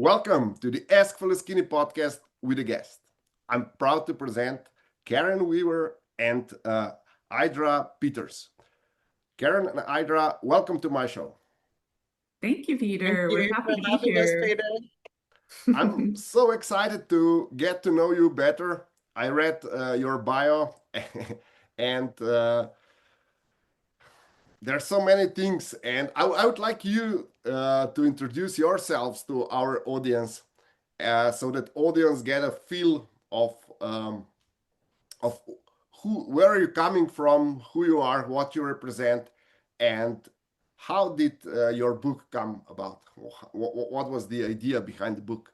Welcome to the Ask Faleskini Podcast with a guest. I'm proud to present Karen Weaver and Adrea Peters. Karen and Adrea, welcome to my show. Thank you, Peter. Thank We're you happy for to be having us, here. Peter. I'm so excited to get to know you better. I read your bio and there's so many things, and I would like you to introduce yourselves to our audience so that audience get a feel of where are you coming from, who you are, what you represent, and how did your book come about? What was the idea behind the book?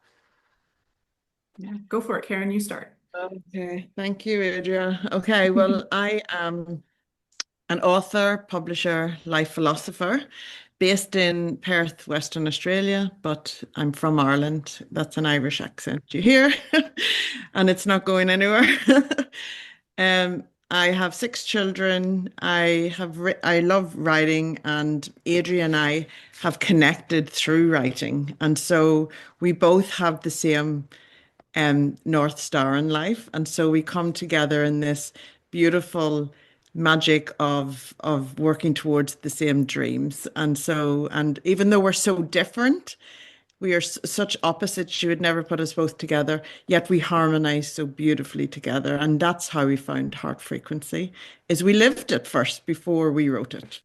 Yeah, go for it, Karen. You start. Okay, thank you, Adrea. Okay, well, I am an author, publisher, life philosopher based in Perth, Western Australia, but I'm from Ireland. That's an Irish accent you hear, and it's not going anywhere. I have 6 children. I love writing, and Adria and I have connected through writing, and so we both have the same North Star in life. And so we come together in this beautiful magic of working towards the same dreams. And even though we're so different, we are such opposites, you would never put us both together, yet we harmonize so beautifully together. And that's how we found Heart Frequency, is we lived it first before we wrote it.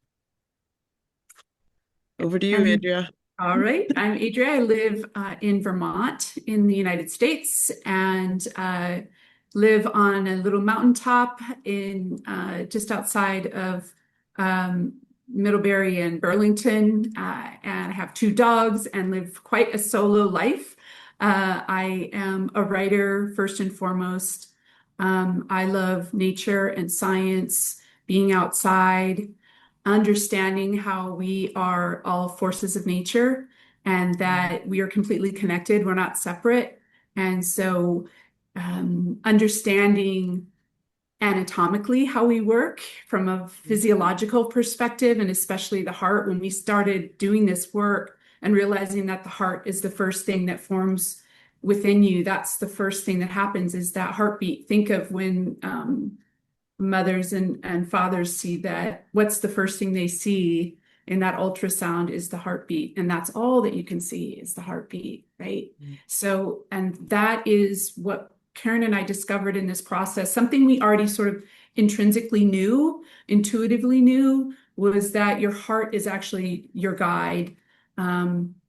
Over to you, Adria. All right. I'm Adrea. I live in Vermont in the United States and live on a little mountaintop in just outside of Middlebury and Burlington. And I have 2 dogs and live quite a solo life. I am a writer first and foremost. I love nature and science, being outside, understanding how we are all forces of nature and that we are completely connected. We're not separate. And so understanding anatomically how we work from a physiological perspective, and especially the heart, when we started doing this work and realizing that the heart is the first thing that forms within you, that's the first thing that happens, is that heartbeat. Think of when mothers and fathers see that, what's the first thing they see in that ultrasound is the heartbeat. And that's all that you can see is the heartbeat, right? So, and that is what Karen and I discovered in this process. Something we already sort of intrinsically knew, intuitively knew, was that your heart is actually your guide.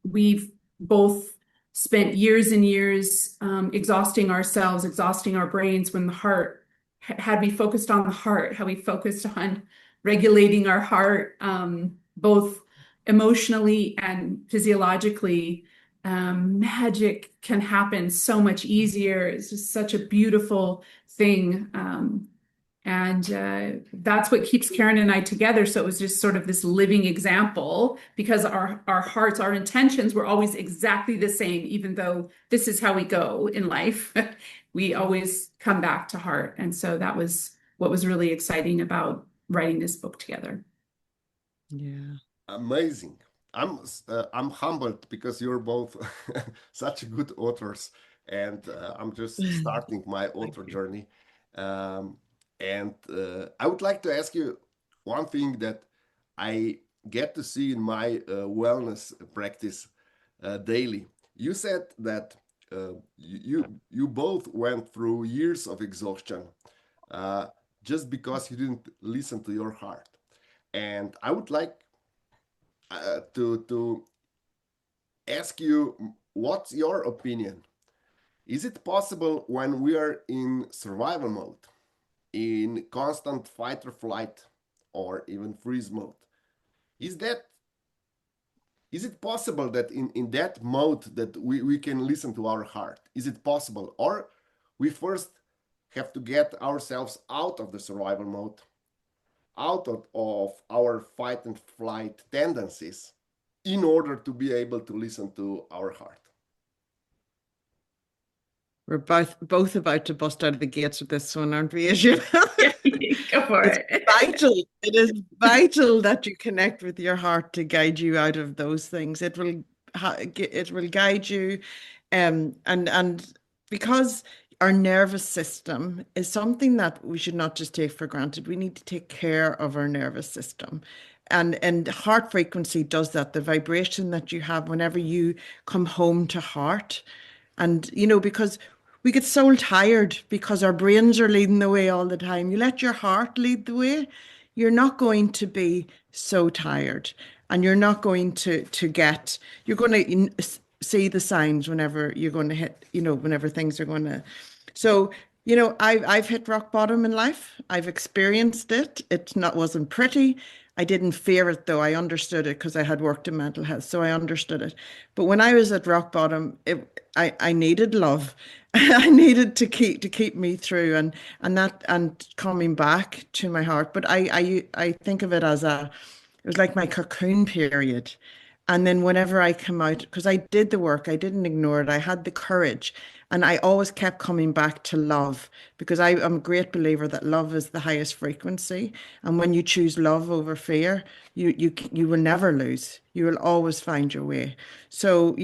We've both spent years and years exhausting ourselves, exhausting our brains when the heart had we focused on the heart, how we focused on regulating our heart, both emotionally and physiologically, magic can happen so much easier. It's just such a beautiful thing. And that's what keeps Karen and I together. So it was just sort of this living example, because our hearts, our intentions were always exactly the same, even though this is how we go in life. We always come back to heart. And so that was what was really exciting about writing this book together. Yeah. Amazing. I'm humbled because you're both such good authors, and I'm just starting my author journey. And I would like to ask you one thing that I get to see in my wellness practice daily. You said that you both went through years of exhaustion just because you didn't listen to your heart. And I would like to ask you, what's your opinion? Is it possible when we are in survival mode, in constant fight or flight, or even freeze mode? Is it possible that in that mode that we can listen to our heart? Is it possible? Or we first have to get ourselves out of the survival mode, out of our fight and flight tendencies, in order to be able to listen to our heart? We're both about to bust out of the gates with this one, aren't we, Asia? Go for It's it. vital. It is vital that you connect with your heart to guide you out of those things. It will it will guide you, and because our nervous system is something that we should not just take for granted. We need to take care of our nervous system. And heart frequency does that, the vibration that you have whenever you come home to heart. And, because we get so tired because our brains are leading the way all the time. You let your heart lead the way, you're not going to be so tired. And you're not going you're going to see the signs whenever you're going to hit, whenever things are going to. So, I've hit rock bottom in life. I've experienced it. Wasn't pretty. I didn't fear it though. I understood it because I had worked in mental health, so I understood it. But when I was at rock bottom, I needed love. I needed to keep me through, and coming back to my heart. But I think of it as it was like my cocoon period. And then whenever I come out, because I did the work, I didn't ignore it. I had the courage, and I always kept coming back to love, because I'm a great believer that love is the highest frequency. And when you choose love over fear, you will never lose. You will always find your way. So,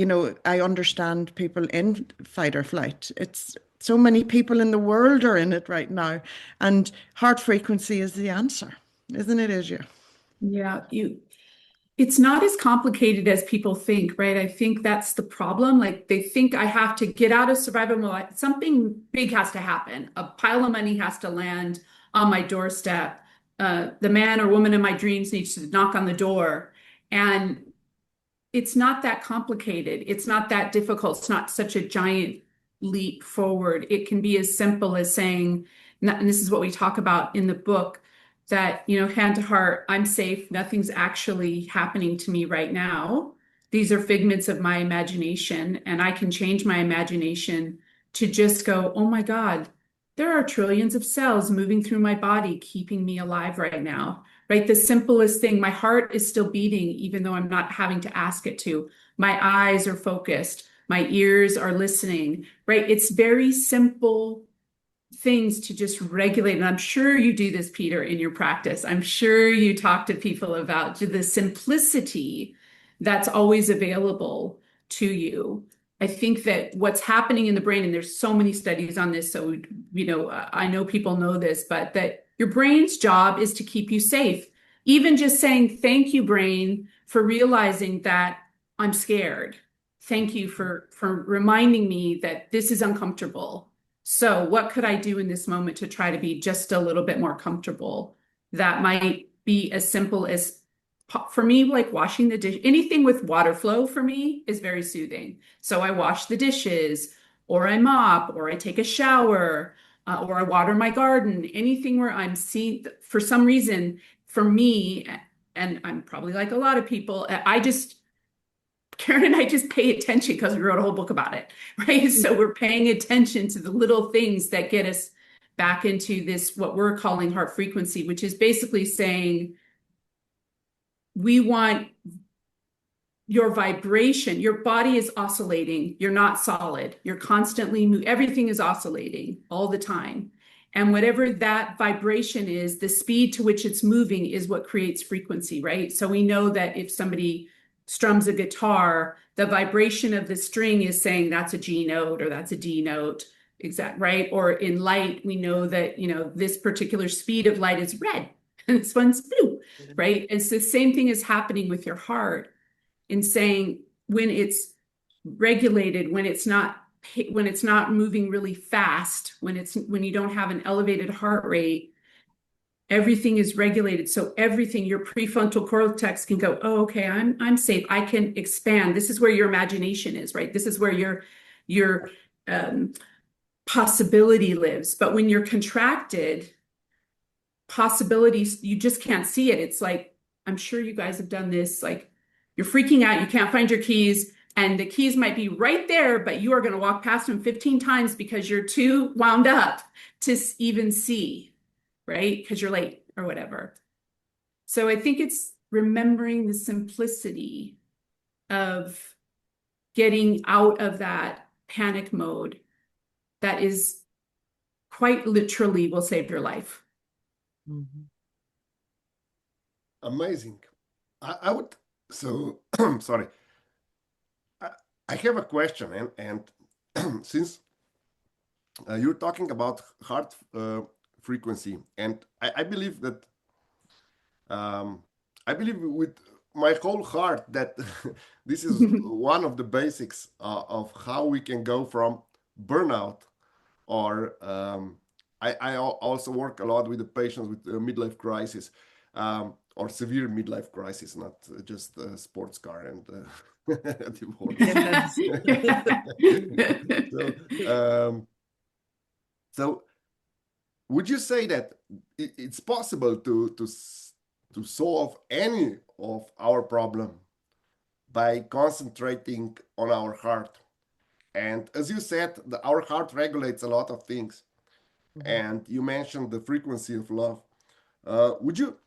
I understand people in fight or flight. It's so many people in the world are in it right now, and heart frequency is the answer, isn't it, Adrea? Yeah, it's not as complicated as people think, right? I think that's the problem. Like they think I have to get out of survival mode. Something big has to happen. A pile of money has to land on my doorstep. The man or woman in my dreams needs to knock on the door. And it's not that complicated. It's not that difficult. It's not such a giant leap forward. It can be as simple as saying, and this is what we talk about in the book, that, hand to heart, I'm safe. Nothing's actually happening to me right now. These are figments of my imagination, and I can change my imagination to just go, oh my God, there are trillions of cells moving through my body, keeping me alive right now, right? The simplest thing, my heart is still beating, even though I'm not having to ask it to. My eyes are focused. My ears are listening, right? It's very simple things to just regulate. And I'm sure you do this, Peter, in your practice. I'm sure you talk to people about the simplicity that's always available to you. I think that what's happening in the brain, and there's so many studies on this, so, I know people know this, but that your brain's job is to keep you safe. Even just saying, thank you, brain, for realizing that I'm scared. Thank you for reminding me that this is uncomfortable. So what could I do in this moment to try to be just a little bit more comfortable? That might be as simple as, for me, like washing the dish. Anything with water flow for me is very soothing. So I wash the dishes, or I mop, or I take a shower, or I water my garden. Anything where I'm seeing, for some reason, for me, and I'm probably like a lot of people, Karen and I just pay attention because we wrote a whole book about it, right? So we're paying attention to the little things that get us back into this, what we're calling heart frequency, which is basically saying, we want your vibration. Your body is oscillating. You're not solid. You're constantly moving. Everything is oscillating all the time. And whatever that vibration is, the speed to which it's moving is what creates frequency, right? So we know that if somebody strums a guitar, the vibration of the string is saying that's a G note or that's a D note, exact, right? Or in light, we know that, this particular speed of light is red and this one's blue, right? And so the same thing is happening with your heart, in saying when it's regulated, when it's not moving really fast, when you don't have an elevated heart rate, everything is regulated. So everything, your prefrontal cortex can go, oh, okay, I'm safe. I can expand. This is where your imagination is, right? This is where your possibility lives. But when you're contracted, possibilities, you just can't see it. It's like, I'm sure you guys have done this, like you're freaking out, you can't find your keys, and the keys might be right there, but you are going to walk past them 15 times because you're too wound up to even see, right? Because you're late or whatever. So I think it's remembering the simplicity of getting out of that panic mode that is quite literally will save your life. Mm-hmm. Amazing. I would, so, sorry. I, I have a question, and since you're talking about heart frequency, and I believe that I believe with my whole heart that this is one of the basics of how we can go from burnout or also work a lot with the patients with midlife crisis or severe midlife crisis, not just sports car and divorce. Yes. So, so would you say that it's possible to solve any of our problem by concentrating on our heart? And as you said, our heart regulates a lot of things. Mhm. And you mentioned the frequency of love. Uh, would you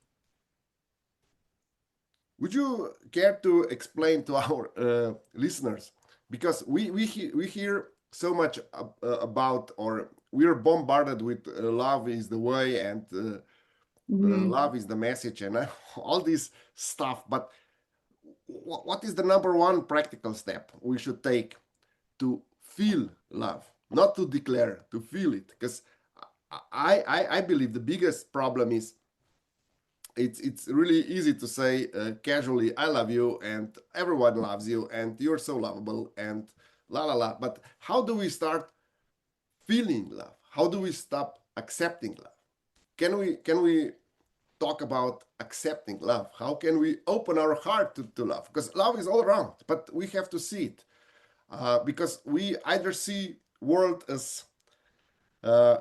would you care to explain to our listeners, because we hear so much about, or we are bombarded with love is the way, and Mhm. love is the message, and all this stuff. But what is the number one practical step we should take to feel love, not to declare, to feel it? Because I believe the biggest problem is it's really easy to say casually, I love you, and everyone loves you, and you're so lovable, and la la la. But how do we start feeling love? How do we stop accepting love? Can we talk about accepting love? How can we open our heart to love? Because love is all around, but we have to see it. Because we either see world as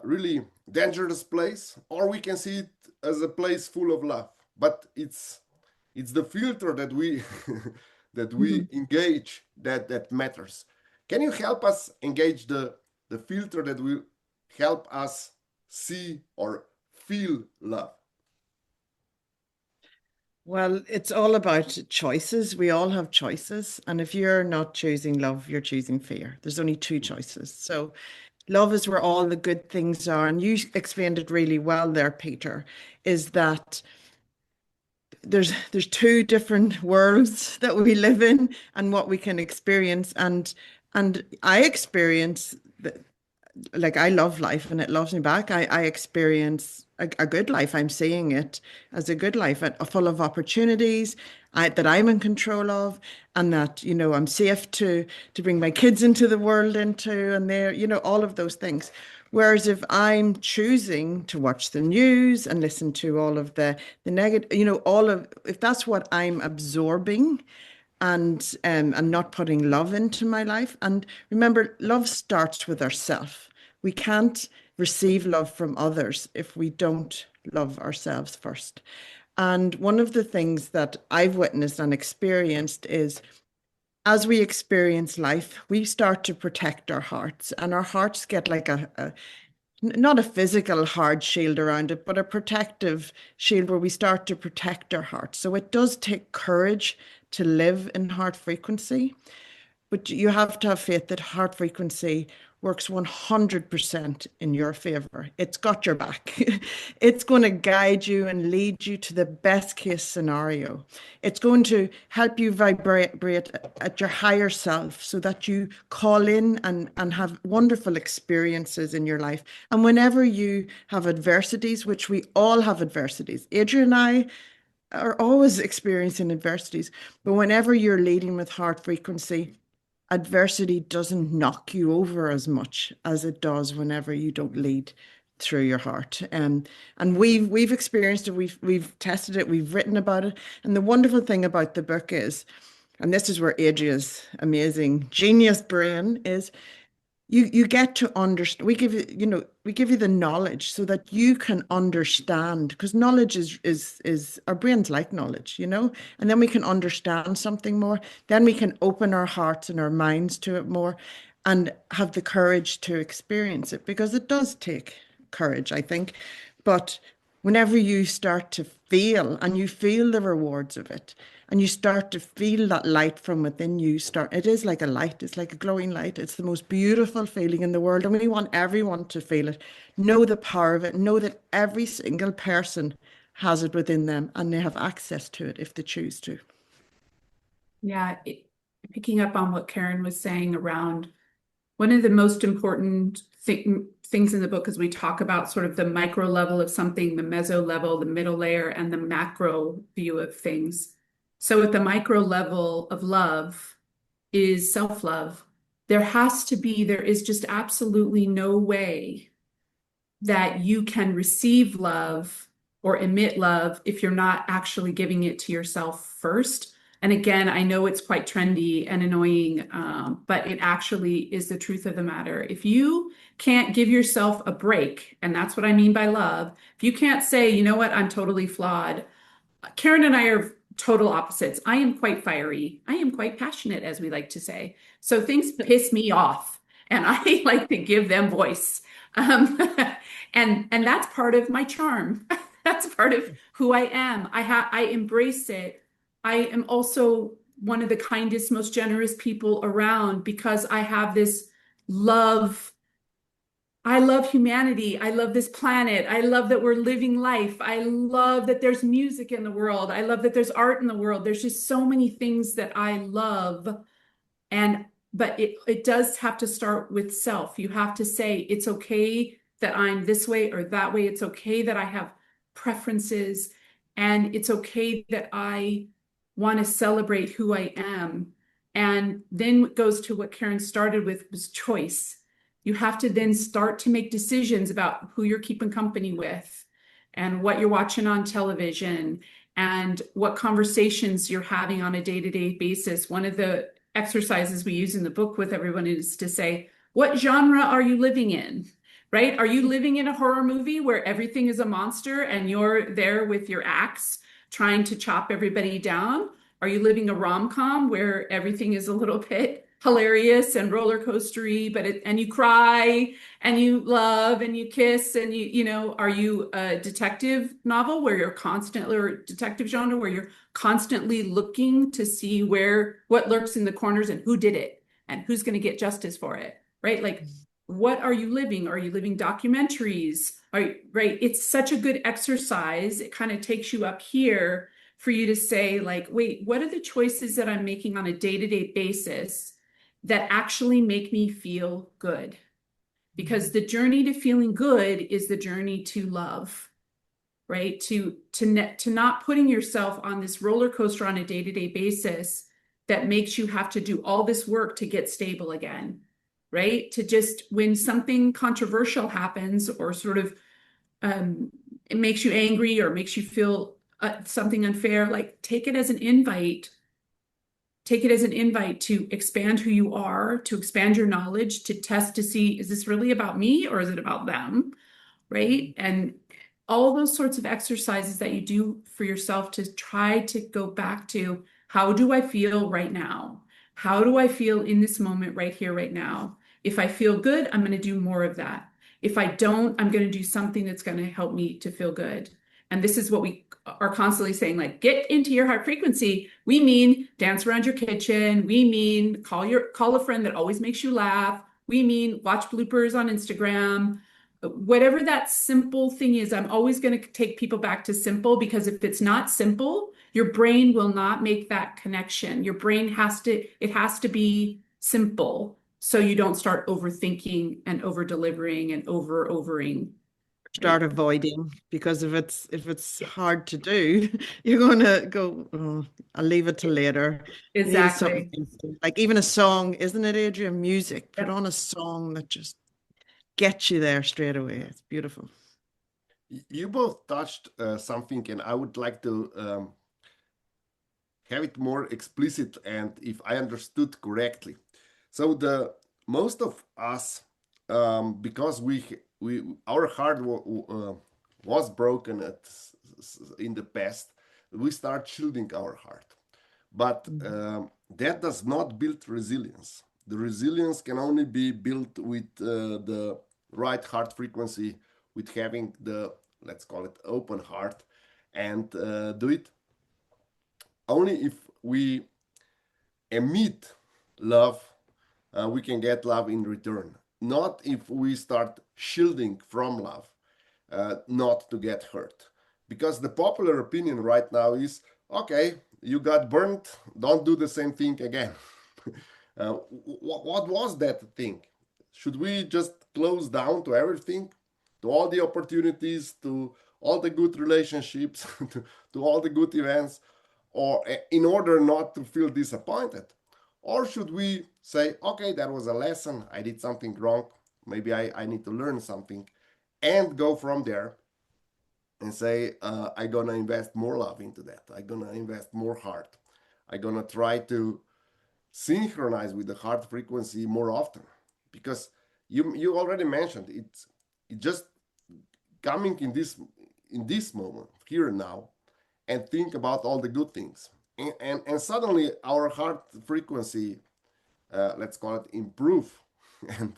really dangerous place, or we can see it as a place full of love. But it's the filter that we that we Mhm. engage that matters. Can you help us engage the filter that will help us see or feel love? Well, it's all about choices. We all have choices. And if you're not choosing love, you're choosing fear. There's only two choices. So love is where all the good things are. And you explained it really well there, Peter, is that there's two different worlds that we live in and what we can experience. And I experience like I love life and it loves me back. I experience a good life. I'm seeing it as a good life, full of opportunities that I'm in control of, and that I'm safe to bring my kids into the world into, and they're all of those things. Whereas if I'm choosing to watch the news and listen to all of the negative, all of if that's what I'm absorbing and not putting love into my life. And remember, love starts with ourself. We can't receive love from others if we don't love ourselves first. And one of the things that I've witnessed and experienced is as we experience life, we start to protect our hearts, and our hearts get like not a physical hard shield around it, but a protective shield where we start to protect our hearts. So it does take courage to live in heart frequency, but you have to have faith that heart frequency works 100% in your favor. It's got your back. It's going to guide you and lead you to the best case scenario. It's going to help you vibrate at your higher self so that you call in and have wonderful experiences in your life. And whenever you have adversities, which we all have adversities, Adria and I are always experiencing adversities, but whenever you're leading with heart frequency, adversity doesn't knock you over as much as it does whenever you don't lead through your heart. And we've experienced it, we've tested it, we've written about it. And the wonderful thing about the book is, and this is where Adria's amazing genius brain is, you get to understand. We give you the knowledge so that you can understand, because knowledge is our brains like knowledge. And then we can understand something more, then we can open our hearts and our minds to it more and have the courage to experience it, because it does take courage, I think. But whenever you start to feel, and you feel the rewards of it, and you start to feel that light from within you, it is like a light, it's like a glowing light. It's the most beautiful feeling in the world, and we want everyone to feel it, know the power of it, know that every single person has it within them, and they have access to it if they choose to. Yeah, picking up on what Karen was saying around one of the most important things in the book is we talk about sort of the micro level of something, the meso level, the middle layer, and the macro view of things. So at the micro level of love is self-love. There is just absolutely no way that you can receive love or emit love if you're not actually giving it to yourself first. And again, I know it's quite trendy and annoying, but it actually is the truth of the matter. If you can't give yourself a break, and that's what I mean by love, if you can't say, you know what, I'm totally flawed. Karen and I are total opposites. I am quite fiery. I am quite passionate, as we like to say. So things piss me off, and I like to give them voice. Um, and that's part of my charm. That's part of who I am. I embrace it. I am also one of the kindest, most generous people around because I have this love. I love humanity. I love this planet. I love that we're living life. I love that there's music in the world. I love that there's art in the world. There's just so many things that I love. And but it does have to start with self. You have to say it's okay that I'm this way or that way. It's okay that I have preferences, and it's okay that I want to celebrate who I am. And then it goes to what Karen started with was choice. You have to then start to make decisions about who you're keeping company with and what you're watching on television and what conversations you're having on a day-to-day basis. One of the exercises we use in the book with everyone is to say, what genre are you living in? Right? Are you living in a horror movie where everything is a monster and you're there with your axe trying to chop everybody down? Are you living a rom-com where everything is a little bit hilarious and roller coastery, and you cry and you love and you kiss and are you a detective novel where you're constantly, or detective genre where you're constantly looking to see what lurks in the corners and who did it and who's going to get justice for it, right? Like, what are you living? Are you living documentaries? Right? It's such a good exercise. It kind of takes you up here for you to say, like, wait, what are the choices that I'm making on a day-to-day basis that actually make me feel good? Because the journey to feeling good is the journey to love, right? To not putting yourself on this roller coaster on a day-to-day basis that makes you have to do all this work to get stable again, right? To just, when something controversial happens or sort of it makes you angry or makes you feel something unfair, like take it as an invite. Take it as an invite to expand who you are, to expand your knowledge, to test to see, is this really about me or is it about them? Right? And all those sorts of exercises that you do for yourself to try to go back to, how do I feel right now? How do I feel in this moment right here, right now? If I feel good, I'm going to do more of that. If I don't, I'm going to do something that's going to help me to feel good. And this is what we are constantly saying, like, get into your heart frequency. We mean dance around your kitchen. We mean call a friend that always makes you laugh. We mean watch bloopers on Instagram. Whatever that simple thing is, I'm always going to take people back to simple, because if it's not simple, your brain will not make that connection. Your brain has to be simple so you don't start overthinking and over delivering and overing. Start avoiding, because if it's hard to do, you're going to go, oh, I'll leave it till later. You need something Exactly. instant. Like even a song, isn't it, Adria? Music. Put Yep. on a song that just gets you there straight away. It's beautiful. You both touched something, and I would like to have it more explicit and if I understood correctly. So the most of us, because our heart was broken in the past, we start shielding our heart. But that does not build resilience. The resilience can only be built with the right heart frequency, with having the, let's call it, open heart, and do it only if we emit love, we can get love in return. Not if we start shielding from love, not to get hurt. Because the popular opinion right now is, okay, you got burnt, don't do the same thing again. What was that thing? Should we just close down to everything, to all the opportunities, to all the good relationships, to all the good events, or in order not to feel disappointed? Or should we say, okay, that was a lesson, I did something wrong, maybe I need to learn something, and go from there and say, I'm gonna invest more love into that. I'm gonna invest more heart. I'm gonna try to synchronize with the heart frequency more often, because you already mentioned it just coming in this moment here and now, and think about all the good things, and suddenly our heart frequency, let's call it, improve, and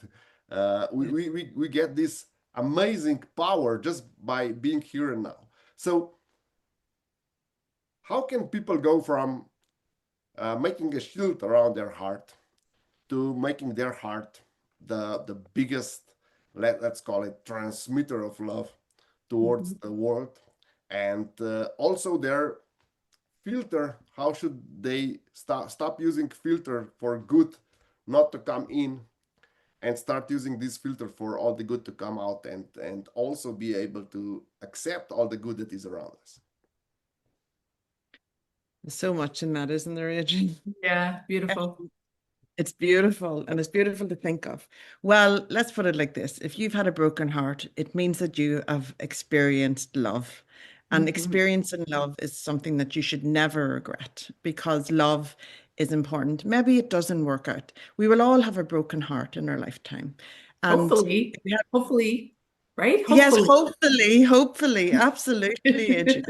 we get this amazing power just by being here and now. So how can people go from making a shield around their heart to making their heart the biggest, let's call it, transmitter of love towards the world, and also their filter? How should they stop using filter for good not to come in, and start using this filter for all the good to come out, and also be able to accept all the good that is around us? There's so much in that, isn't there, Adrian? Yeah, beautiful. It's beautiful, and it's beautiful to think of. Well, let's put it like this. If you've had a broken heart, it means that you have experienced love. And experiencing love is something that you should never regret, because love is important. Maybe it doesn't work out. We will all have a broken heart in our lifetime. And Hopefully, hopefully, right? yes, Hopefully. hopefully, absolutely, Adrian.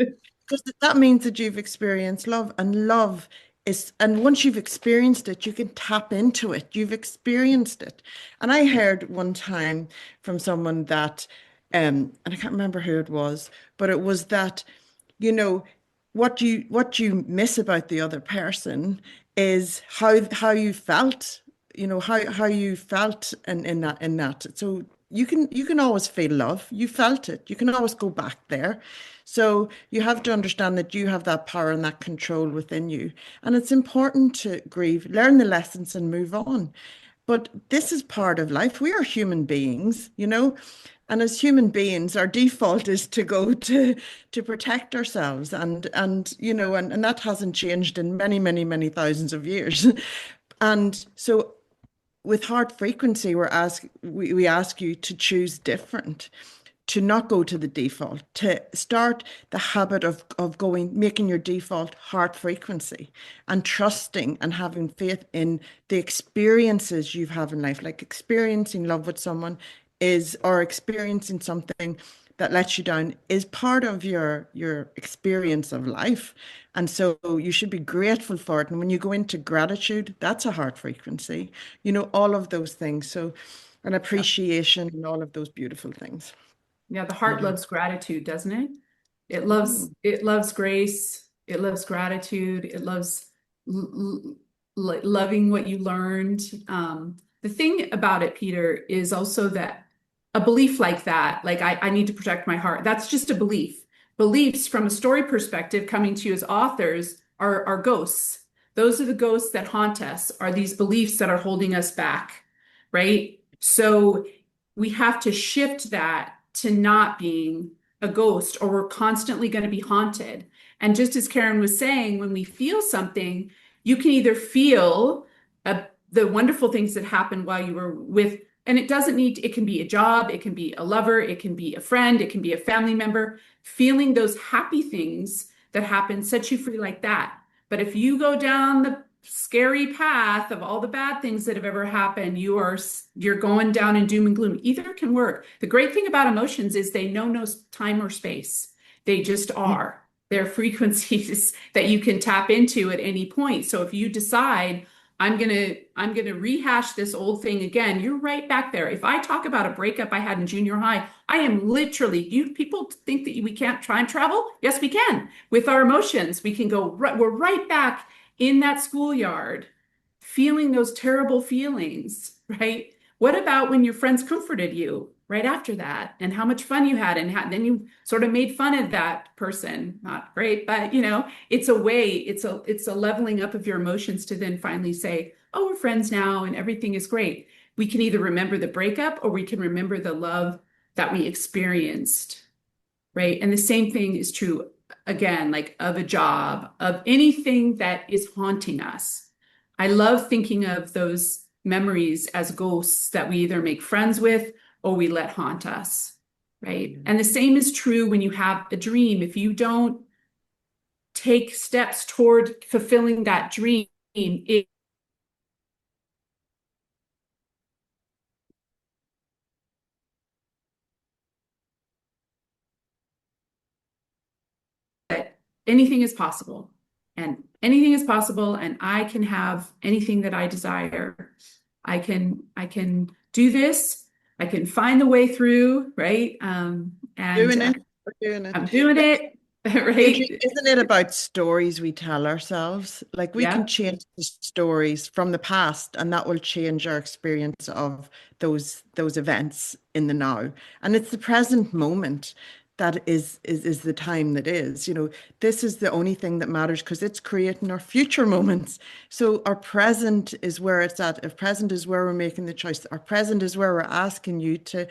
Because that means that you've experienced love, and love is, and once you've experienced it, you can tap into it. You've experienced it. And I heard one time from someone that, and I can't remember who it was, but it was that, you know, what you miss about the other person is how you felt, how you felt in that. So you can always feel love. You felt it. You can always go back there. So you have to understand that you have that power and that control within you. And it's important to grieve, learn the lessons and move on. But this is part of life. We are human beings. And as human beings, our default is to go to protect ourselves. And that hasn't changed in many, many, many thousands of years. And so with heart frequency, we ask you to choose different, to not go to the default, to start the habit of making your default heart frequency, and trusting and having faith in the experiences you have in life, like experiencing love with someone or experiencing something that lets you down is part of your experience of life. And so you should be grateful for it. And when you go into gratitude, that's a heart frequency, all of those things. So an appreciation and all of those beautiful things. Yeah, the heart loves gratitude, doesn't it? It loves grace. It loves gratitude. It loves loving what you learned. The thing about it, Peter, is also that a belief like that, like I need to protect my heart, that's just a belief. Beliefs from a story perspective coming to you as authors are ghosts. Those are the ghosts that haunt us, are these beliefs that are holding us back, right? So we have to shift that to not being a ghost, or we're constantly going to be haunted. And just as Karen was saying, when we feel something, you can either feel the wonderful things that happened while you were with, and it can be a job, it can be a lover, it can be a friend, it can be a family member. Feeling those happy things that happen sets you free like that. But if you go down the scary path of all the bad things that have ever happened, you're going down in doom and gloom. Either can work. The great thing about emotions is they know no time or space. They just are. They're frequencies that you can tap into at any point. So if you decide, I'm gonna rehash this old thing again, you're right back there. If I talk about a breakup I had in junior high, I am literally, people think that we can't time travel. Yes, we can. With our emotions, we can go right, we're right back in that schoolyard, feeling those terrible feelings, right? What about when your friends comforted you right after that, and how much fun you had, and then you sort of made fun of that person? Not great, but it's a way, it's a leveling up of your emotions to then finally say, oh, we're friends now and everything is great. We can either remember the breakup or we can remember the love that we experienced, right? And the same thing is true, again, like of a job, of anything that is haunting us. I love thinking of those memories as ghosts that we either make friends with or we let haunt us, right? And the same is true when you have a dream. If you don't take steps toward fulfilling that dream, anything is possible, and anything is possible, and I can have anything that I desire. I can do this. I can find the way through, right? And Doing it. We're doing it. I'm doing it, right? Isn't it about stories we tell ourselves? Like we can Yeah. change the stories from the past, and that will change our experience of those events in the now. And it's the present moment that is the time that is. You know, this is the only thing that matters because it's creating our future moments. So our present is where it's at. If present is where we're making the choice, our present is where we're asking you to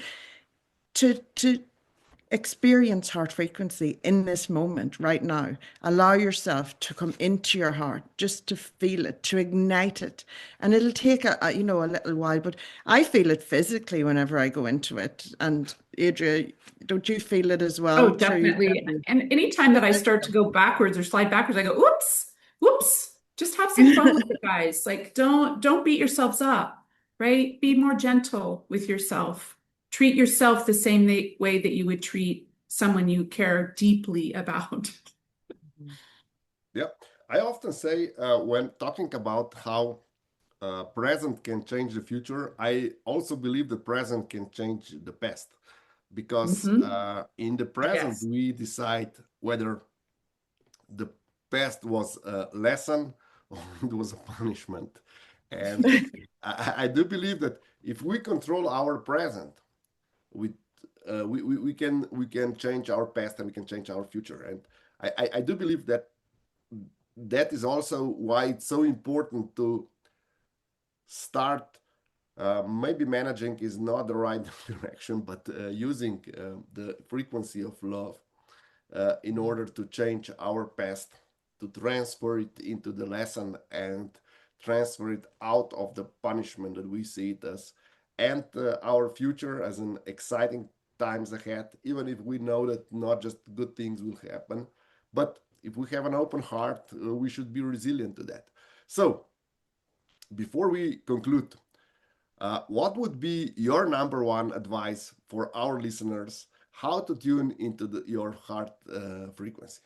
experience heart frequency in this moment right now. Allow yourself to come into your heart, just to feel it, to ignite it. And it'll take a little while, but I feel it physically whenever I go into it. And Adria, don't you feel it as well? Oh, definitely. And anytime that I start to go backwards or slide backwards, I go, oops, whoops. Just have some fun with it, guys. Like don't beat yourselves up, right? Be more gentle with yourself. Treat yourself the same way that you would treat someone you care deeply about. Yeah, I often say when talking about how present can change the future, I also believe the present can change the past because in the present Yes. we decide whether the past was a lesson or it was a punishment. And I do believe that if we control our present, we we can change our past and we can change our future. And I do believe that that is also why it's so important to start. Maybe managing is not the right direction, but using the frequency of love in order to change our past, to transfer it into the lesson and transfer it out of the punishment that we see it as, and our future as an exciting times ahead, even if we know that not just good things will happen. But if we have an open heart, we should be resilient to that. So, before we conclude, what would be your number one advice for our listeners how to tune into your heart frequency?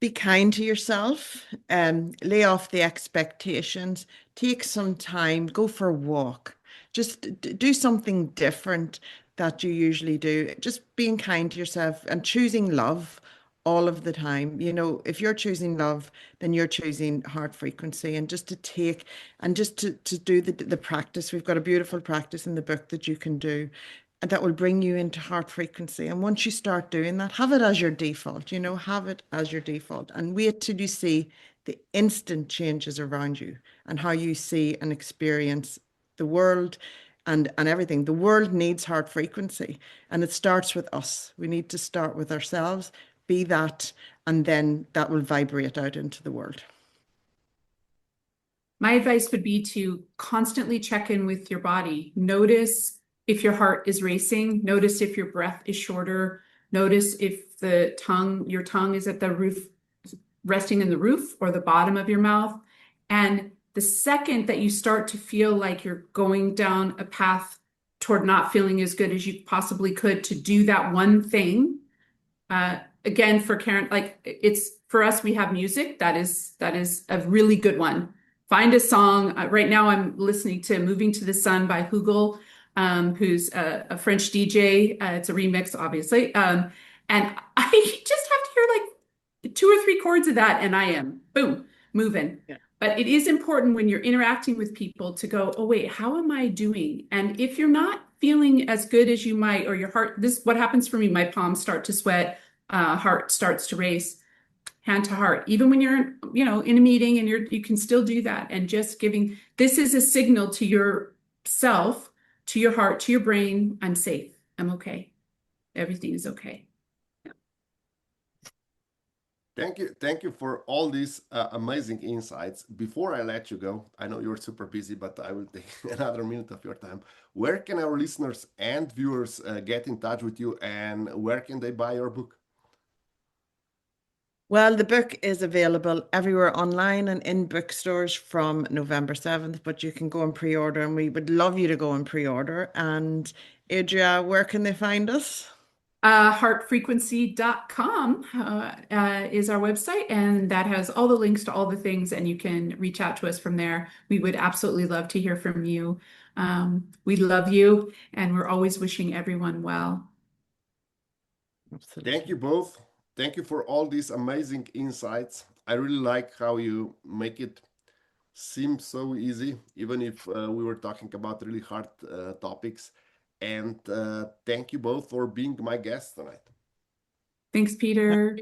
Be kind to yourself, lay off the expectations, take some time, go for a walk, just do something different that you usually do. Just being kind to yourself and choosing love all of the time. You know, if you're choosing love, then you're choosing heart frequency, and just to take and just to do the practice. We've got a beautiful practice in the book that you can do and that will bring you into heart frequency. And once you start doing that, have it as your default, have it as your default, and wait till you see the instant changes around you and how you see and experience the world and everything. The world needs heart frequency, and it starts with us. We need to start with ourselves, be that, and then that will vibrate out into the world. My advice would be to constantly check in with your body. Notice if your heart is racing. Notice if your breath is shorter. Notice if your tongue is at the roof, resting in the roof or the bottom of your mouth. And the second that you start to feel like you're going down a path toward not feeling as good as you possibly could, to do that one thing. Again, for Karen, like it's for us, we have music. That is a really good one. Find a song. Right now I'm listening to Moving to the Sun by Hugel, who's a French DJ. It's a remix, obviously. And I just have to hear like 2 or 3 chords of that, and I am, boom, moving. Yeah. But it is important when you're interacting with people to go, oh, wait, how am I doing? And if you're not feeling as good as you might, or your heart, what happens for me, my palms start to sweat, heart starts to race. hand to heart, even when you're, in a meeting and you can still do that. And just giving, this is a signal to yourself, to your heart, to your brain, I'm safe. I'm okay. Everything is okay. Thank you for all these amazing insights. Before I let you go, I know you're super busy, but I will take another minute of your time. Where can our listeners and viewers get in touch with you, and where can they buy your book? Well, the book is available everywhere online and in bookstores from November 7th, but you can go and pre-order, and we would love you to go and pre-order. And Adria, where can they find us? Heartfrequency.com is our website, and that has all the links to all the things, and you can reach out to us from there. We would absolutely love to hear from you. We love you, and we're always wishing everyone well. Absolutely. Thank you both. Thank you for all these amazing insights. I really like how you make it seem so easy, even if we were talking about really hard topics. And thank you both for being my guests tonight. Thanks, Peter.